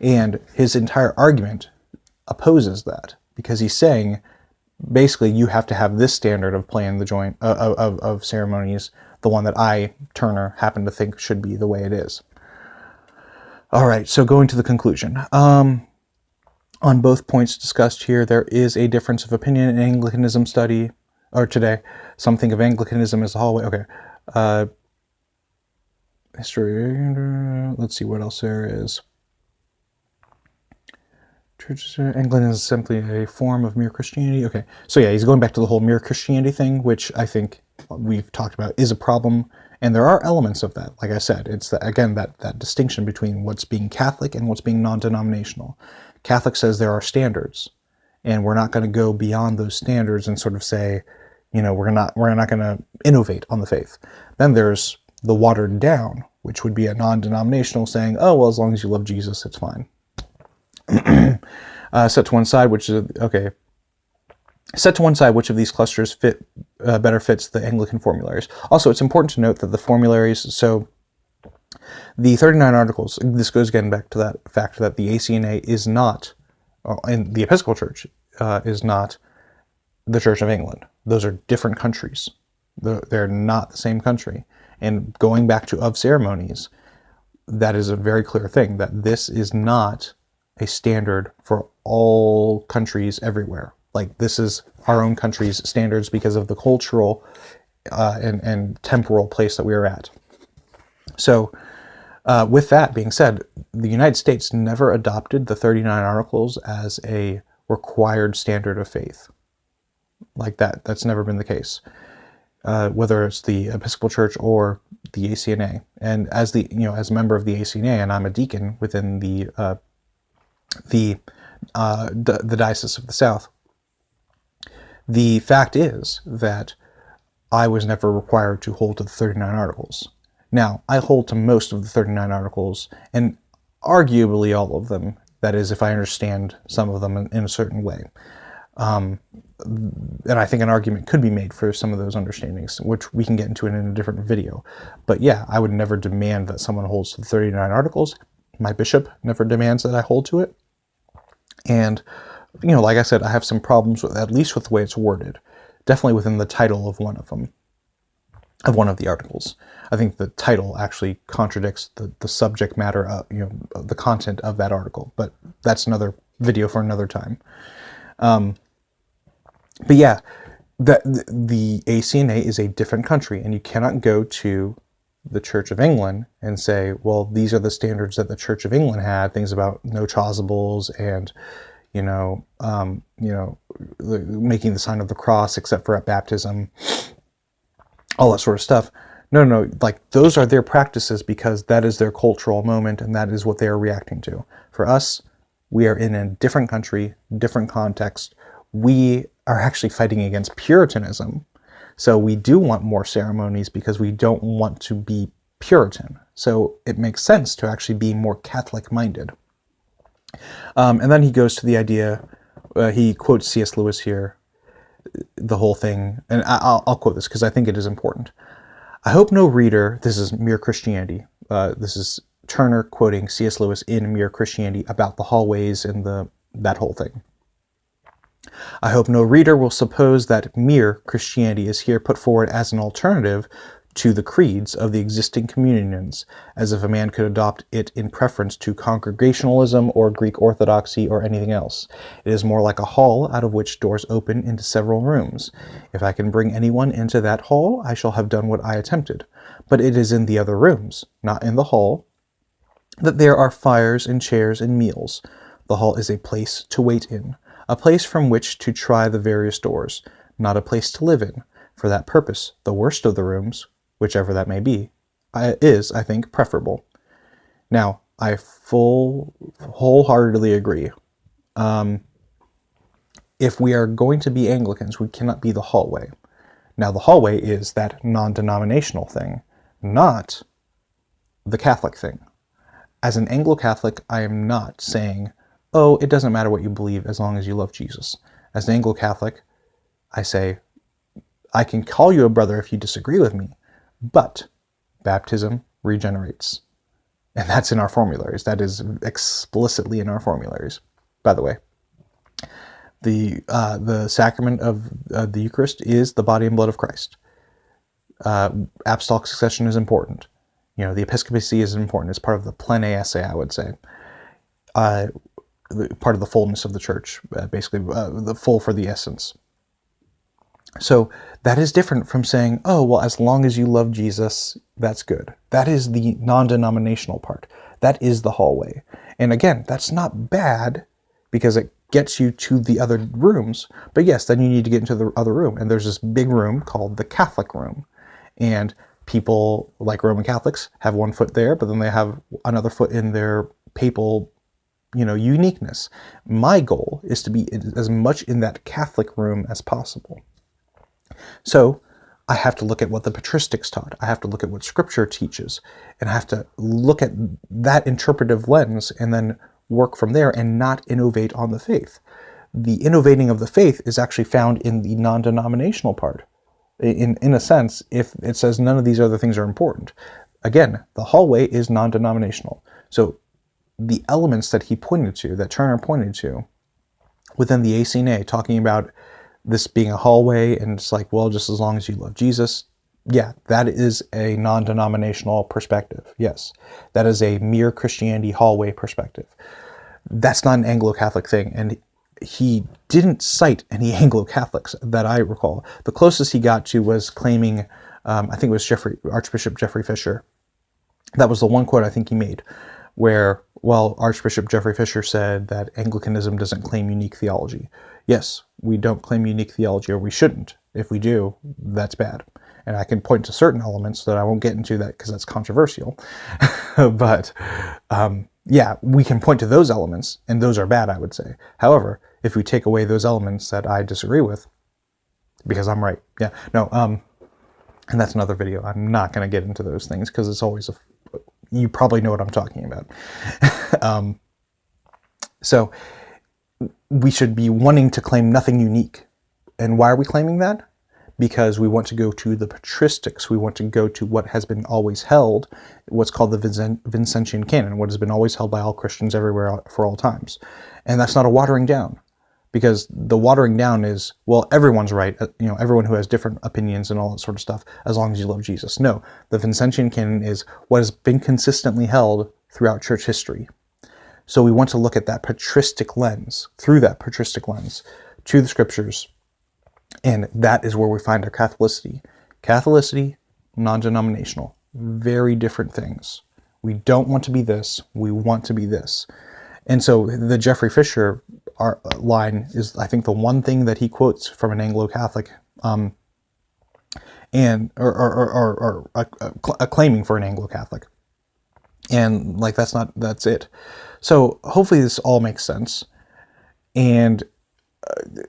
And his entire argument opposes that, because he's saying, basically, you have to have this standard of play in the joint, of ceremonies, the one that I, Turner, happen to think should be the way it is. All right, so going to the conclusion. On both points discussed here, there is a difference of opinion in Anglicanism study, or today. Some think of Anglicanism as the hallway. Okay. History, let's see what else there is. Anglicanism is simply a form of mere Christianity. Okay, so yeah, he's going back to the whole mere Christianity thing, which I think we've talked about is a problem, and there are elements of that. Like I said, it's again that distinction between what's being Catholic and what's being non-denominational. Catholic says there are standards, and we're not going to go beyond those standards and sort of say, we're not going to innovate on the faith. Then there's the watered down, which would be a non-denominational saying, oh well, as long as you love Jesus, it's fine. Set to one side, which is okay. Set to one side, which of these clusters better fits the Anglican formularies. Also, it's important to note that the formularies, so the 39 articles, this goes again back to that fact that the ACNA is not, and the Episcopal Church is not the Church of England. Those are different countries. They're not the same country. And going back to of ceremonies, that is a very clear thing, that this is not a standard for all countries everywhere. Like, this is our own country's standards because of the cultural and temporal place that we are at. So with that being said, the United States never adopted the 39 articles as a required standard of faith. Like that's never been the case. Whether it's the Episcopal Church or the ACNA. And as as a member of the ACNA, and I'm a deacon within the Diocese of the South, the fact is that I was never required to hold to the 39 articles. Now, I hold to most of the 39 articles, and arguably all of them, that is, if I understand some of them in a certain way. And I think an argument could be made for some of those understandings, which we can get into in a different video. But yeah, I would never demand that someone holds to the 39 articles. My bishop never demands that I hold to it. And, like I said, I have some problems with, at least with the way it's worded. Definitely within the title of one of them, of one of the articles. I think the title actually contradicts the subject matter, the content of that article. But that's another video for another time. But yeah, the ACNA is a different country, and you cannot go to the Church of England and say, well, these are the standards that the Church of England had, things about no chasubles and, making the sign of the cross except for at baptism, all that sort of stuff. No, like those are their practices because that is their cultural moment and that is what they are reacting to. For us, we are in a different country, different context. We are actually fighting against Puritanism. So we do want more ceremonies because we don't want to be Puritan. So it makes sense to actually be more Catholic-minded. And then he goes to the idea, he quotes C.S. Lewis here, the whole thing, and I'll quote this because I think it is important. I hope no reader, this is Mere Christianity, this is Turner quoting C.S. Lewis in Mere Christianity about the hallways and that whole thing. I hope no reader will suppose that mere Christianity is here put forward as an alternative to the creeds of the existing communions, as if a man could adopt it in preference to Congregationalism or Greek Orthodoxy or anything else. It is more like a hall out of which doors open into several rooms. If I can bring anyone into that hall, I shall have done what I attempted. But it is in the other rooms, not in the hall, that there are fires and chairs and meals. The hall is a place to wait in, a place from which to try the various doors, not a place to live in. For that purpose, the worst of the rooms, whichever that may be, is, I think, preferable. Now, I wholeheartedly agree. If we are going to be Anglicans, we cannot be the hallway. Now, the hallway is that non-denominational thing, not the Catholic thing. As an Anglo-Catholic, I am not saying, oh, it doesn't matter what you believe as long as you love Jesus. As an Anglo-Catholic, I say, I can call you a brother if you disagree with me, but baptism regenerates. And that's in our formularies. That is explicitly in our formularies, by the way. The sacrament of the Eucharist is the body and blood of Christ. Apostolic succession is important. You know, the episcopacy is important. It's part of the plene esse, I would say. Part of the fullness of the church, basically the full for the essence. So that is different from saying, oh, well, as long as you love Jesus, that's good. That is the non-denominational part. That is the hallway. And again, that's not bad because it gets you to the other rooms. But yes, then you need to get into the other room. And there's this big room called the Catholic room. And people, like Roman Catholics, have one foot there, but then they have another foot in their papal, uniqueness. My goal is to be as much in that Catholic room as possible. So I have to look at what the patristics taught. I have to look at what Scripture teaches. And I have to look at that interpretive lens and then work from there and not innovate on the faith. The innovating of the faith is actually found in the non-denominational part. In a sense, if it says none of these other things are important. Again, the hallway is non-denominational. So the elements that he pointed to, that Turner pointed to, within the ACNA, talking about this being a hallway, and it's like, well, just as long as you love Jesus. Yeah, that is a non-denominational perspective. Yes, that is a mere Christianity hallway perspective. That's not an Anglo-Catholic thing, and he didn't cite any Anglo-Catholics that I recall. The closest he got to was claiming, I think it was Archbishop Jeffrey Fisher. That was the one quote I think he made, where, well, Archbishop Jeffrey Fisher said that Anglicanism doesn't claim unique theology. Yes, we don't claim unique theology, or we shouldn't. If we do, that's bad. And I can point to certain elements that I won't get into that because that's controversial. But yeah, we can point to those elements, and those are bad, I would say. However, if we take away those elements that I disagree with, because I'm right. Yeah, no, and that's another video. I'm not going to get into those things because it's always you probably know what I'm talking about. So we should be wanting to claim nothing unique. And why are we claiming that? Because we want to go to the patristics. We want to go to what has been always held, what's called the Vincentian canon, what has been always held by all Christians everywhere for all times. And that's not a watering down, because the watering down is, well, everyone's right, everyone who has different opinions and all that sort of stuff, as long as you love Jesus. No, the Vincentian canon is what has been consistently held throughout church history. So we want to look at that patristic lens, through that patristic lens, to the Scriptures. And that is where we find our Catholicity. Catholicity, non-denominational, very different things. We don't want to be this, we want to be this. And so the Jeffrey Fisher line is, I think, the one thing that he quotes from an Anglo-Catholic, claiming for an Anglo-Catholic. And like, that's it. So hopefully this all makes sense. And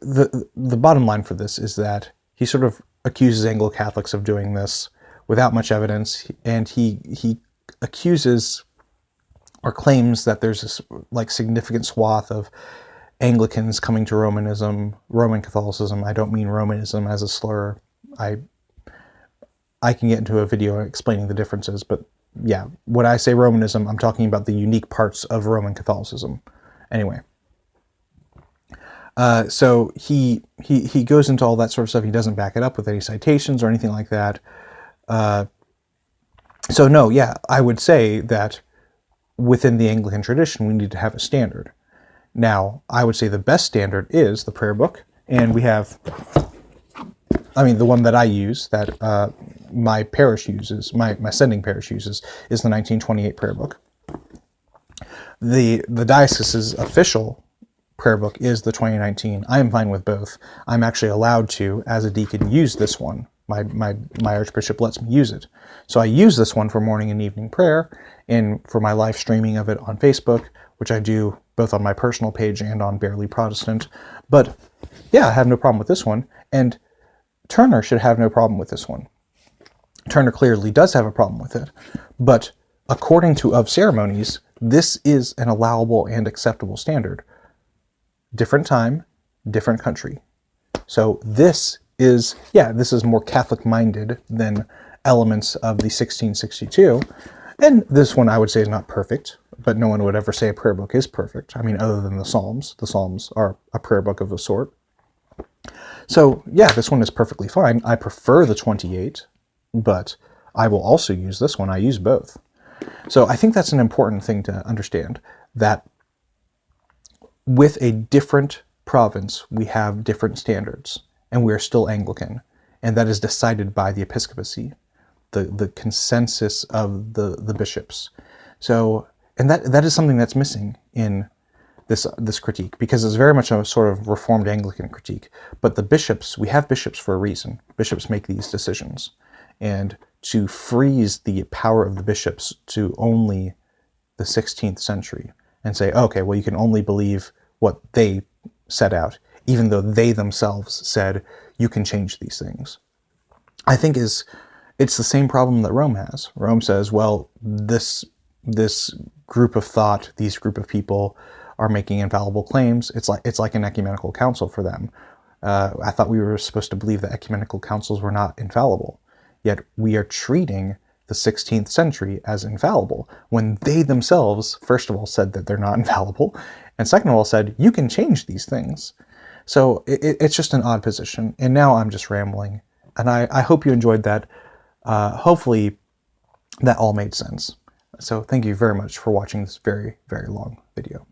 the bottom line for this is that he sort of accuses Anglo-Catholics of doing this without much evidence, and he accuses or claims that there's this like significant swath of Anglicans coming to Roman Catholicism. I don't mean Romanism as a slur. I can get into a video explaining the differences, but yeah, when I say Romanism, I'm talking about the unique parts of Roman Catholicism. Anyway. So he goes into all that sort of stuff. He doesn't back it up with any citations or anything like that. So no, yeah, I would say that within the Anglican tradition, we need to have a standard. Now, I would say the best standard is the prayer book, and we have, the one that I use, that my parish uses, my sending parish uses, is the 1928 prayer book. The diocese's official prayer book is the 2019. I am fine with both. I'm actually allowed to, as a deacon, use this one. My archbishop lets me use it. So I use this one for morning and evening prayer, and for my live streaming of it on Facebook, which I do both on my personal page and on Barely Protestant. But yeah, I have no problem with this one, and Turner should have no problem with this one. Turner clearly does have a problem with it, but according to Of Ceremonies, this is an allowable and acceptable standard. Different time, different country. So this is, yeah, this is more Catholic-minded than elements of the 1662. And this one I would say is not perfect, but no one would ever say a prayer book is perfect. I mean, other than the Psalms. The Psalms are a prayer book of a sort. So, yeah, this one is perfectly fine. I prefer the 28, but I will also use this one. I use both. So I think that's an important thing to understand, that with a different province, we have different standards, and we are still Anglican, and that is decided by the episcopacy, the consensus of the bishops. So, and that is something that's missing in this critique, because it's very much a sort of Reformed Anglican critique. But the bishops, we have bishops for a reason. Bishops make these decisions, and to freeze the power of the bishops to only the 16th century and say, okay, well, you can only believe what they set out, even though they themselves said you can change these things, I think it's the same problem that Rome has. Rome says, well, this group of thought, these group of people are making infallible claims. It's like an ecumenical council for them. I thought we were supposed to believe that ecumenical councils were not infallible, yet we are treating the 16th century as infallible when they themselves, first of all, said that they're not infallible, and second of all, said you can change these things. So it's just an odd position. And now I'm just rambling, and I hope you enjoyed that. Hopefully that all made sense. So thank you very much for watching this very, very long video.